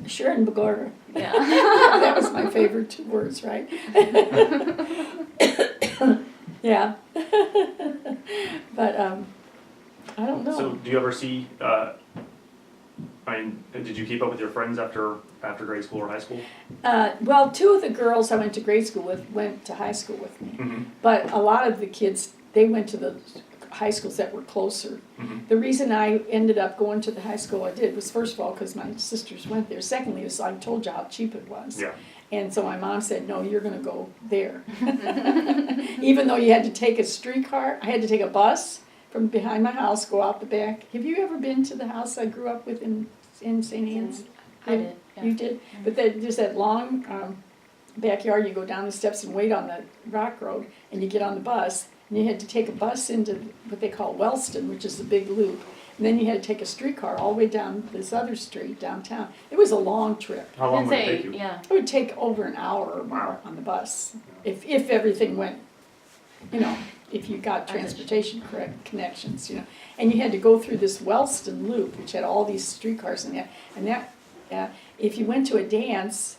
Sharon Begorra. Yeah. That was my favorite 2 words, right? Yeah. But I don't know. So do you ever see, I mean, did you keep up with your friends after grade school or high school? Well, 2 of the girls I went to grade school with went to high school with me. Mm-hmm. But a lot of the kids, they went to the high schools that were closer. Mm-hmm. The reason I ended up going to the high school I did was, first of all, because my sisters went there. Secondly, was I told you how cheap it was. Yeah. And so my mom said, no, you're going to go there. Even though you had to take a streetcar, I had to take a bus from behind my house, go out the back. Have you ever been to the house I grew up with in St. Anne's? I did. Yeah. You did? But there's that long backyard, you go down the steps and wait on the rock road, and you get on the bus, and you had to take a bus into what they call Wellston, which is the big loop. And then you had to take a streetcar all the way down this other street downtown. It was a long trip. How long would it take you? Yeah. It would take over an hour or more on the bus, if everything went, you know, if you got transportation connections, you know. And you had to go through this Wellston loop, which had all these streetcars in it. And that, if you went to a dance,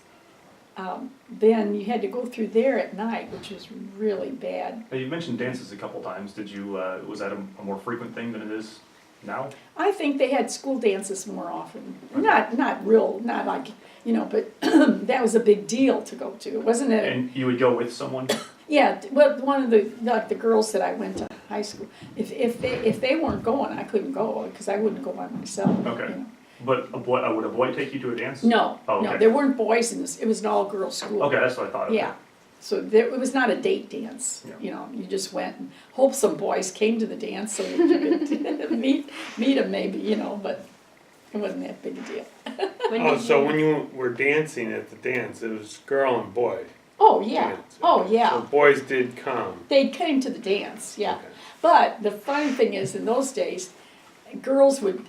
then you had to go through there at night, which was really bad. Now, you mentioned dances a couple times. Did you, was that a more frequent thing than it is now? I think they had school dances more often. Not like, you know, but that was a big deal to go to. It wasn't it? And you would go with someone? Yeah, well, one of the girls that I went to high school, if they weren't going, I couldn't go, because I wouldn't go by myself. Okay. You know. But would a boy take you to a dance? No, Oh, no, okay. there weren't boys in this, it was an all-girls school. Okay, that's what I thought. Okay. Yeah, so it was not a date dance, Yeah. you know, you just went and hoped some boys came to the dance so that you could meet them maybe, you know, but it wasn't that big a deal. When you were dancing at the dance, it was girl and boy. Oh, yeah, dance. oh, yeah. So boys did come. They came to the dance, yeah. Okay. But the funny thing is, in those days, girls would,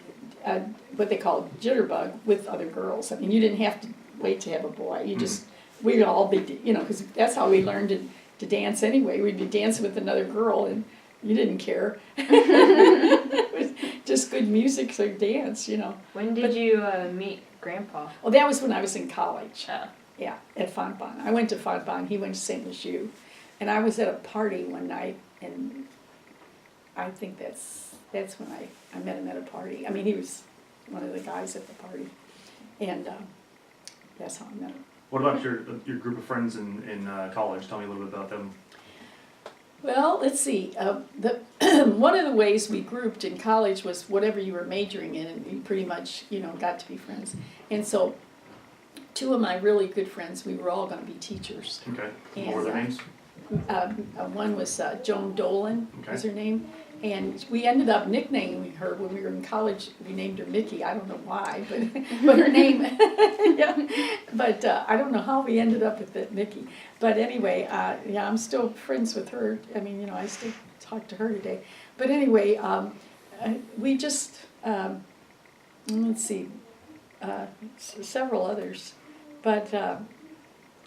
what they call jitterbug with other girls. I mean, you didn't have to wait to have a boy. You just, we'd all be, you know, because that's how we learned to dance anyway. We'd be dancing with another girl, and you didn't care. It was just good music, so dance, you know. When did you meet Grandpa? Well, that was when I was in college. Oh. Yeah, at Fontbonne. I went to Fontbonne, he went to St. Louis U. And I was at a party one night, and I think that's when I met him at a party. I mean, he was one of the guys at the party, and that's how I met him. What about your group of friends in college? Tell me a little bit about them. Well, let's see. One of the ways we grouped in college was whatever you were majoring in, and you pretty much, you know, got to be friends. And so 2 of my really good friends, we were all going to be teachers. Okay. And, What were their names? One was Joan Dolan, Okay. was her name, and we ended up nicknaming her when we were in college. We named her Mickey. I don't know why, but her name, yeah. But I don't know how we ended up with that Mickey. But anyway, yeah, I'm still friends with her. I mean, you know, I still talk to her today. But anyway, we just let's see, several others, but.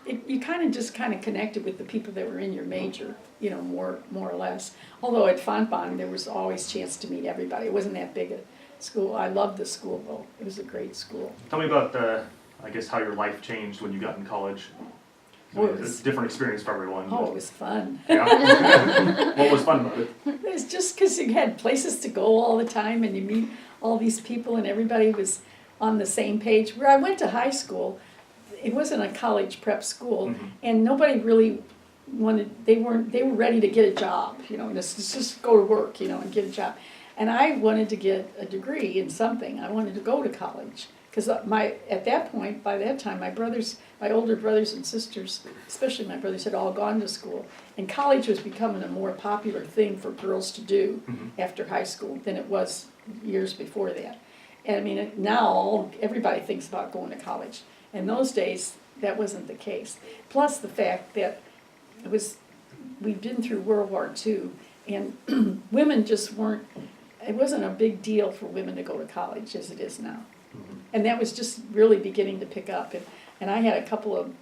You kind of connected with the people that were in your major, you know, more or less. Although at Fontbonne, there was always a chance to meet everybody. It wasn't that big a school. I loved the school, though. It was a great school. Tell me about, I guess, how your life changed when you got in college. Oh, It's a different experience for everyone. Oh, it was fun. Yeah. What was fun about it? It was just because you had places to go all the time, and you meet all these people, and everybody was on the same page. Where I went to high school, it wasn't a college prep school, Mm-hmm. and nobody really wanted, they were ready to get a job, you know, just go to work, you know, and get a job. And I wanted to get a degree in something. I wanted to go to college, because at that point, by that time, my older brothers and sisters, especially my brothers, had all gone to school, and college was becoming a more popular thing for girls to do after high school than it was years before that. And I mean, now everybody thinks about going to college. In those days, that wasn't the case. Plus the fact that we'd been through World War II, and women just weren't, it wasn't a big deal for women to go to college as it is now. Mm-hmm. And that was just really beginning to pick up. And I had a couple of,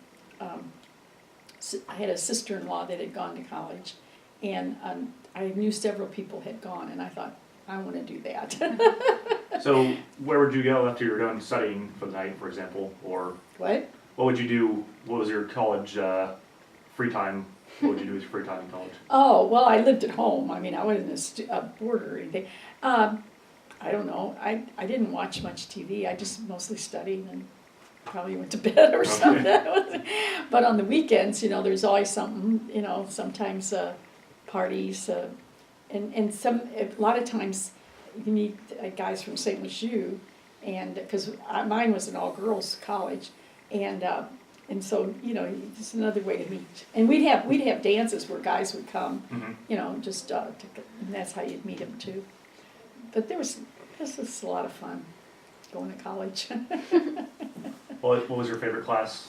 I had a sister-in-law that had gone to college, and I knew several people had gone, and I thought, I wanna do that. So where would you go after you were done studying for the night, for example? Or What? what would you do, what was your college free time? What would you do with your free time in college? Oh, well, I lived at home, I mean, I wasn't a boarder or anything. I don't know, I didn't watch much TV, I just mostly studied and probably went to bed or something. But on the weekends, there's always something, sometimes parties, and a lot of times you meet guys from St. Lucie, and, because mine was an all-girls college, and so, it's another way to meet. And we'd have dances where guys would come, Mhm. just, and that's how you'd meet them too. But this was a lot of fun, going to college. What was your favorite class?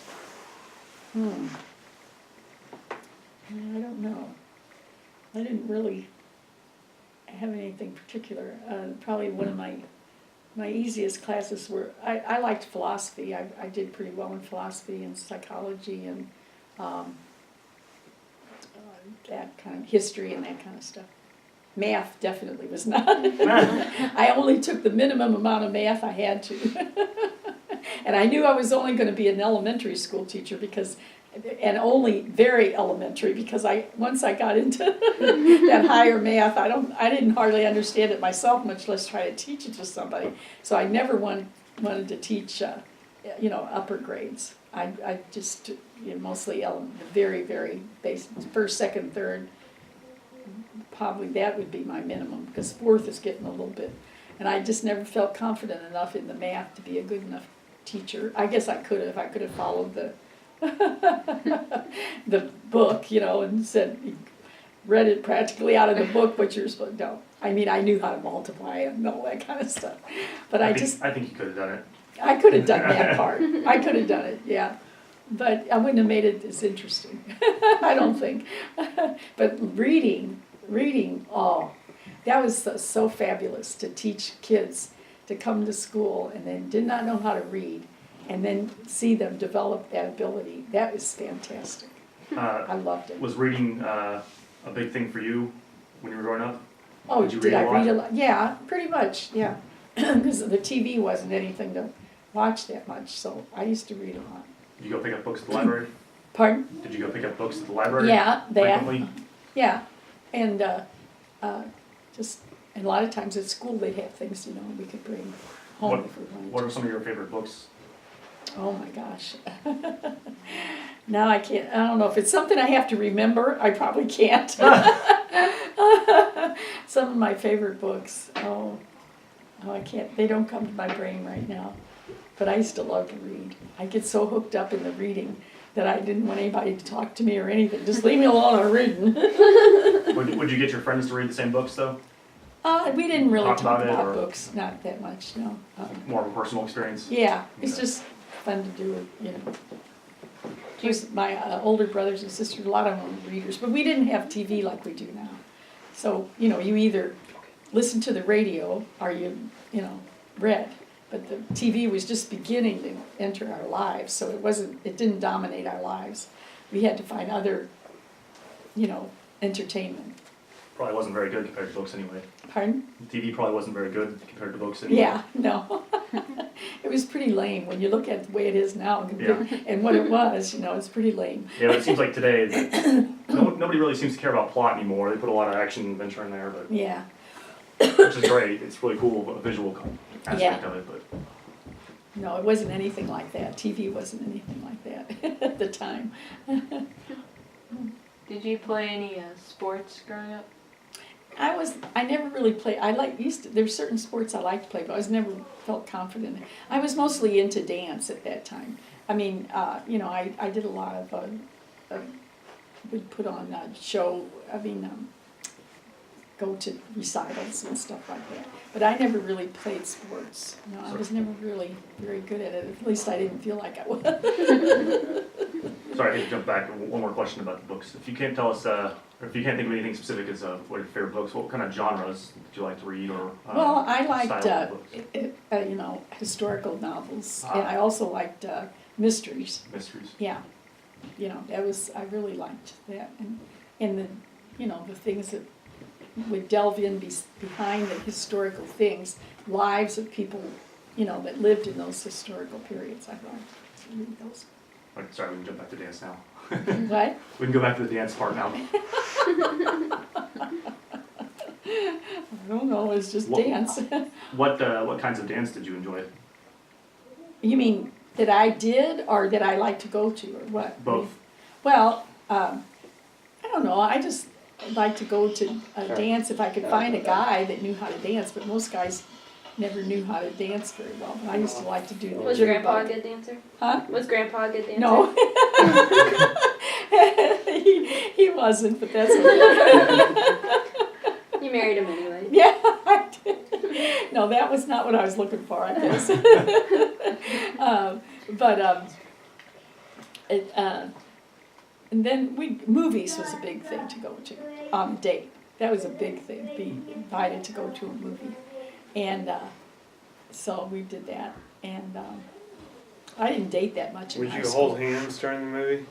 I don't know. I didn't really have anything particular. Probably one of my easiest classes were, I liked philosophy. I did pretty well in philosophy and psychology and that kind of history and that kind of stuff. Math definitely was not. I only took the minimum amount of math I had to. And I knew I was only going to be an elementary school teacher and only very elementary, because once I got into that higher math, I didn't hardly understand it myself, much less try to teach it to somebody. So I never wanted to teach, upper grades. I just, mostly very, very basic, first, second, third. Probably that would be my minimum, because fourth is getting a little bit, and I just never felt confident enough in the math to be a good enough teacher. I guess I could have followed the the book, and read it practically out of the book, but you're supposed to. No, I mean, I knew how to multiply and all that kind of stuff, but I think you could have done it. I could have done that part. I could have done it, yeah. But I wouldn't have made it as interesting, I don't think. But reading, oh, that was so fabulous, to teach kids to come to school and then did not know how to read, and then see them develop that ability. That was fantastic. I loved it. Was reading a big thing for you when you were growing up? Oh, Did you did read I a lot? read a lot? Yeah, pretty much, yeah. Because the TV wasn't anything to watch that much, so I used to read a lot. Did you go pick up books at the library? Pardon? Did you go pick up books at the library? Yeah, frequently? yeah, and and a lot of times at school they'd have things, we could bring home if we wanted What to. are some of your favorite books? Oh my gosh. Now I can't, I don't know, if it's something I have to remember, I probably can't. Some of my favorite books, I can't, they don't come to my brain right now. But I used to love to read. I get so hooked up in the reading that I didn't want anybody to talk to me or anything. Just leave me alone, I'm reading. Would you get your friends to read the same books though? We didn't really Talk talk about it, about or- books, not that much, no. More of a personal experience? Yeah, it's Okay. just fun to do, Just my older brothers and sisters, a lot of them were readers, but we didn't have TV like we do now. So, you either listened to the radio or you read. But the TV was just beginning to enter our lives, so it didn't dominate our lives. We had to find other, entertainment. Probably wasn't very good compared to books anyway. Pardon? TV probably wasn't very good compared to books anyway. Yeah, no. It was pretty lame when you look at the way it is now Yeah. and what it was, it's pretty lame. Yeah, it seems like today that nobody really seems to care about plot anymore. They put a lot of action and adventure in there, but Yeah, which is great. It's really cool, a visual aspect Yeah. of it. But no, it wasn't anything like that. TV wasn't anything like that at the time. Did you play any sports growing up? I never really played, there's certain sports I liked to play, but I was never felt confident in. I was mostly into dance at that time. I mean, I did a lot of, would put on a show, go to recitals and stuff like that. But I never really played sports. No, I was never really very good at it. At least I didn't feel like I was. sorry, I need to jump back. One more question about the books. If you can't tell us, or if you can't think of anything specific as what your favorite books, what kind of genres did you like to read, or Well, I liked, style of books? historical novels, and I also liked mysteries. Mysteries. Yeah, I really liked that, and the things that, would delve in behind the historical things, lives of people, you know, that lived in those historical periods. I liked to read those. Like, sorry, we can jump back to dance now. What? We can go back to the dance part now. I don't know, it's just What- dance. What kinds of dance did you enjoy? You mean that I did or that I like to go to or what? Both. Well, I don't know, I just like to go to a dance if I could find a guy that knew how to dance, but most guys never knew how to dance very well. But I used to like to do the Was jitterbug. Grandpa a good dancer? Huh? Was Grandpa a good dancer? No. he wasn't, but that's okay. You married him anyway. Yeah, I did. No, that was not what I was looking for, I guess. And then movies was a big thing to go to on a date. That was a big thing, being invited to go to a movie. And so we did that. And I didn't date that much in Would high you school. hold hands during the movie?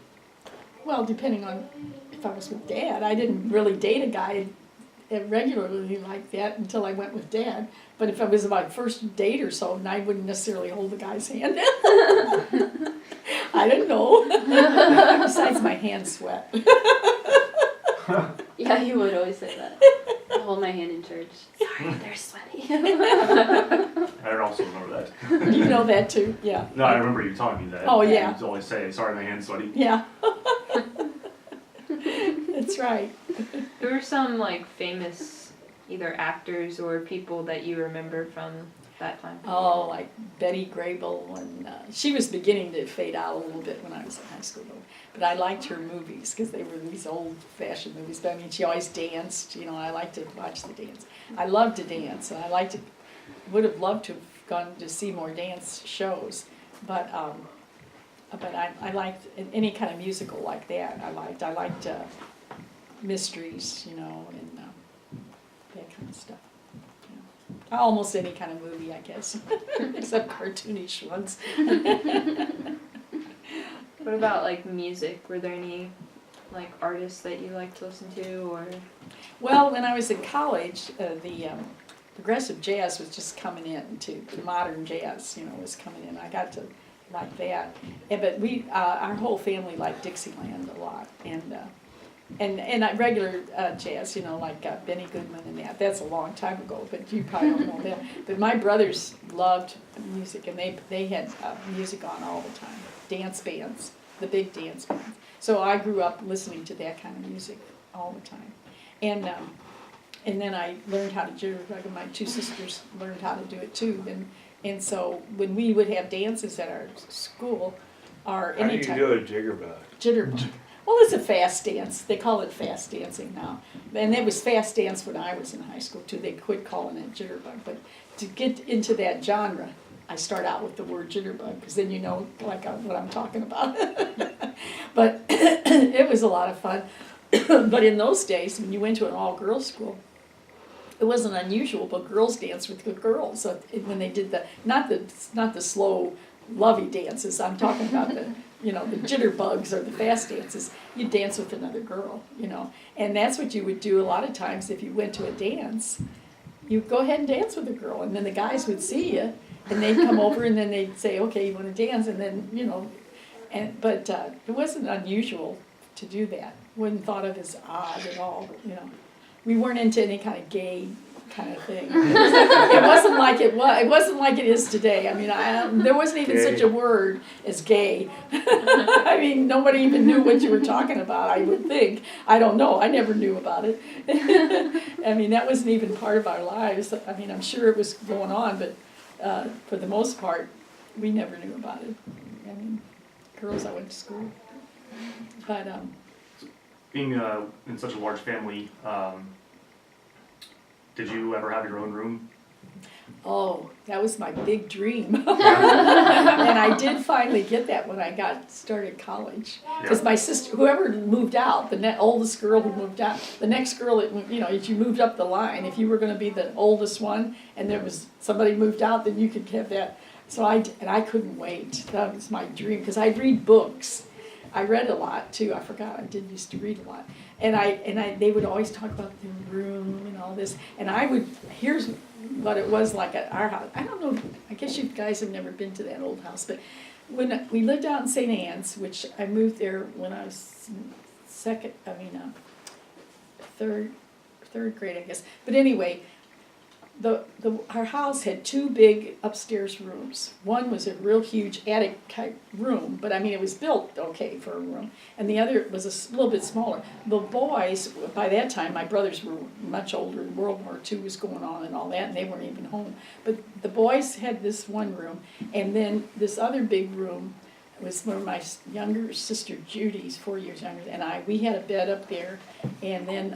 Well, depending on if I was with Dad. I didn't really date a guy regularly like that until I went with Dad. But if it was my first date or so, and I wouldn't necessarily hold the guy's hand. I didn't know. Besides, my hands sweat. Yeah, you would always say that. I'll hold my hand in church. Sorry, they're sweaty. I also remember that. You know that too, yeah. No, I remember you telling me that. Oh, yeah. You always say, sorry, my hand's sweaty. Yeah. That's right. Who are some like famous either actors or people that you remember from that time? Oh, like Betty Grable, and she was beginning to fade out a little bit when I was in high school, though. But I liked her movies because they were these old-fashioned movies. But I mean, she always danced. You know, I liked to watch the dance. I loved to dance, and would have loved to have gone to see more dance shows. But I liked any kind of musical like that. I liked mysteries, you know, and that kind of stuff. Almost any kind of movie, I guess, except cartoonish ones. What about like music? Were there any like artists that you like to listen to or? Well, when I was in college, the progressive jazz was just coming in too. The modern jazz, you know, was coming in. I got to like that. But our whole family liked Dixieland a lot, and regular jazz, you know, like Benny Goodman and that. That's a long time ago, but you probably don't know that. But my brothers loved music, and they had music on all the time. Dance bands, the big dance bands. So I grew up listening to that kind of music all the time. And then I learned how to jitterbug, and my two sisters learned how to do it too. And so when we would have dances at our school, or How do any you time, do a jiggerbug? jitterbug. Well, it's a fast dance. They call it fast dancing now. And it was fast dance when I was in high school too. They quit calling it jitterbug. But to get into that genre, I start out with the word jitterbug, because then you know like what I'm talking about. But it was a lot of fun. But in those days, when you went to an all-girls school, it wasn't unusual, but girls danced with the girls. So when they did not the slow, lovey dances. I'm talking about the jitterbugs or the fast dances. You dance with another girl, you know, and that's what you would do a lot of times if you went to a dance. You go ahead and dance with a girl, and then the guys would see you, and they'd come over, and then they'd say, "Okay, you want to dance?" And then but it wasn't unusual to do that. Wasn't thought of as odd at all, you know. We weren't into any kind of gay kind of thing. It wasn't like it was. It wasn't like it is today. I mean, there wasn't even such a word as gay. I mean, nobody even knew what you were talking about. I would think. I don't know. I never knew about it. I mean, that wasn't even part of our lives. I mean, I'm sure it was going on, but for the most part, we never knew about it. I mean, girls I went to school, but Being in such a large family, did you ever have your own room? oh, that was my big dream. And I did finally get that when I started college. Because my sister, whoever moved out, the oldest girl who moved out, the next girl that, if you moved up the line, if you were going to be the oldest one, and there was somebody moved out, then you could have that. So I couldn't wait. That was my dream, because I'd read books I read a lot too. I forgot I did used to read a lot, and they would always talk about the room and all this, and here's what it was like at our house. I don't know. I guess you guys have never been to that old house, but when we lived out in St. Anne's, which I moved there when I was third grade, I guess. But anyway, our house had two big upstairs rooms. One was a real huge attic type room, but I mean it was built okay for a room, and the other was a little bit smaller. The boys, by that time, my brothers were much older. World War II was going on and all that, and they weren't even home. But the boys had this one room, and then this other big room was where my younger sister Judy's 4 years younger than we had a bed up there, and then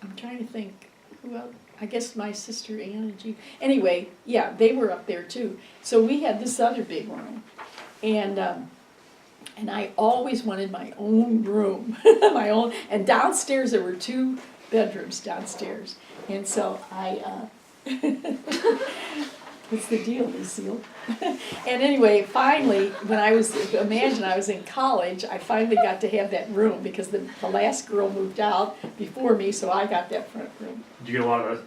I'm trying to think who else. I guess my sister Ann and Judy. Anyway, yeah, they were up there too. So we had this other big room, and I always wanted my own room, my own. And downstairs there were 2 bedrooms downstairs, and so what's the deal, Lucille? And anyway, finally, when I was in college, I finally got to have that room because the last girl moved out before me, so I got that front room. Did you get a lot of,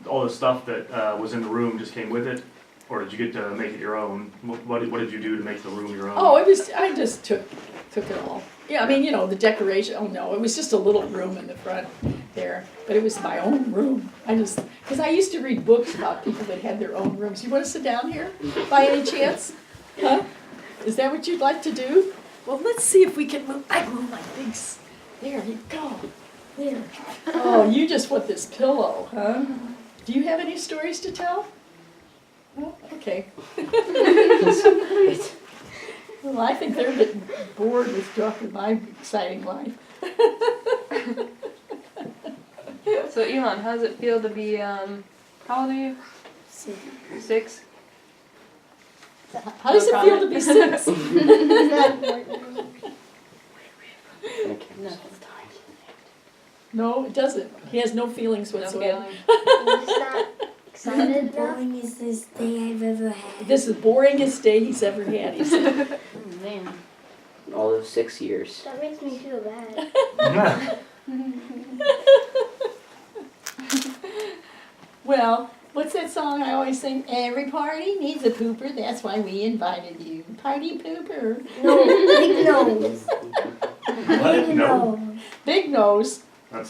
all the stuff that was in the room just came with it? Or did you get to make it your own? What did you do to make the room your own? Oh, I just took it all. Yeah, I mean, the decoration, oh no, it was just a little room in the front there, but it was my own room. Because I used to read books about people that had their own rooms. You want to sit down here, by any chance? Huh? Is that what you'd like to do? Well, let's see if we can move. I move my big, there you go. There. Oh, you just want this pillow, huh? Do you have any stories to tell? Oh, okay. Well, I think they're getting bored with my exciting life. So Elon, how does it feel to be, how old are you? 6? How does it feel to be 6? No, it doesn't. He has no feelings No whatsoever. feeling? It's not excited. Boringest day I've ever had. This is the boringest day he's ever had, he said. Oh, man. All those 6 years. That makes me feel bad. Well, what's that song I always sing? Every party needs a pooper, that's why we invited you. Party pooper. No, big nose. What? Big No. nose. Big nose.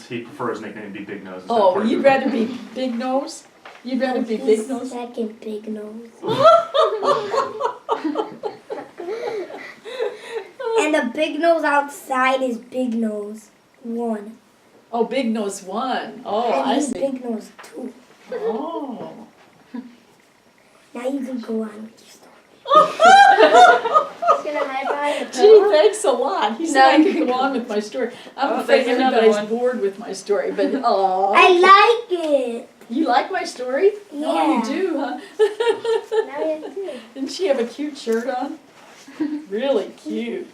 He prefers his nickname to be Big Nose. instead of Oh, Party you'd Pooper. rather be Big Nose? You'd rather be Big He's Nose? second big nose. And the big nose outside is big nose 1. Oh, Big Nose 1. Oh, And I he's see. big nose 2. Oh. Now you can go on with your story. Just gonna high five. Gee, thanks a lot. He said No, I you could go on with my story. I'm Oh, afraid there's another everybody's one. bored with my story, but oh. I like it. You like my story? Yeah. Oh, you do, huh? Now you have to. Didn't she have a cute shirt on? Really cute.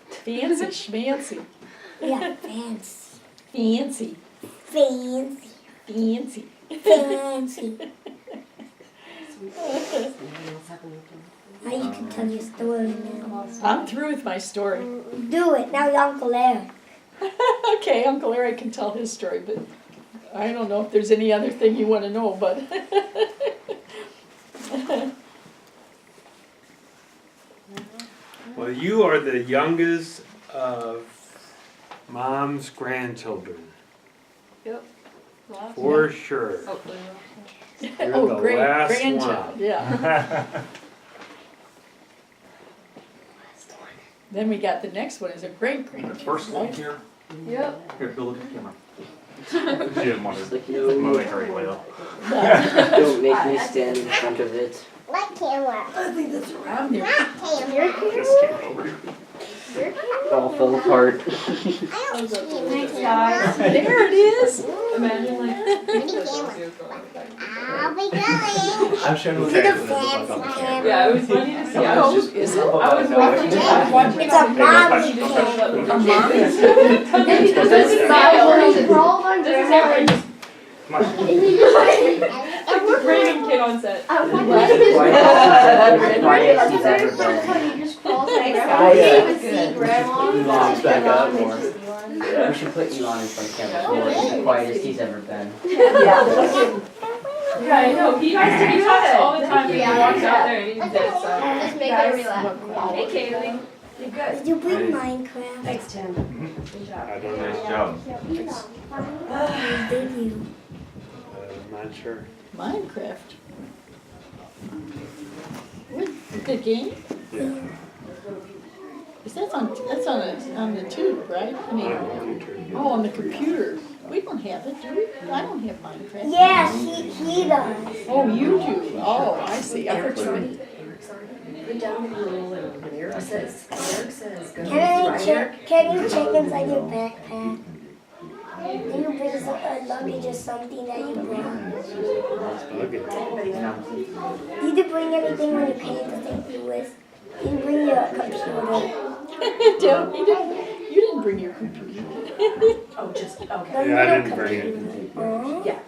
Fancy schmancy. Yeah, fancy. Fancy. Fancy. Fancy. Fancy. Now you can tell your story now. I'm through with my story. Do it. Now your Uncle Eric. Okay, Uncle Eric can tell his story, but I don't know if there's any other thing you want to know, but. Well, you are the youngest of Mom's grandchildren, Yep. Last for one. sure. Oh, You're Oh, the great last grandchild, one. yeah. Then we got the next one is a great The grandchild. first one right? here. Yep. Here, Bill, look at the camera. She didn't want to Like, move her anyway, though. don't make me stand in front of it. What camera? I think that's around there. This camera over here. It all fell apart. Thanks, guys. There it is. Imagine like. I'll be going. I'm sure it'll Is it a fancy camera? Yeah, it was funny to see. I Oh, was is it? I was watching. It's a mommy camera. A mommy. This is not This is never just Come on. a random kid on set. Quietest he's ever been. You just crawl Thanks, guys. Elon's back up more. We should put Elon in front of camera more. He's the quietest he's ever been. Yeah, I know. He talks all the time. He walks out there and he does Just make her relax. Hey, Kaylee. Did you bring Minecraft? Thanks, Tim. Good job. I don't know. Nice job. Did you? I'm not sure. Minecraft. What, the game? Yeah. Is that on the tube, right? I mean, On the computer. oh, on the computer. We don't have it, do we? I don't have Minecraft. Yeah, he does. Oh, you do? Oh, I see. I Eric's thought you already, Eric's already put down the rule and when Eric says, go. Can you check inside your backpack? Do you bring a luggage or something that you brought? Okay. Did you bring anything when you came to St. Louis? Did you bring your computer? No, you didn't bring your computer. Oh, just, okay. The Yeah, I little didn't bring it. computer. Oh. Yeah,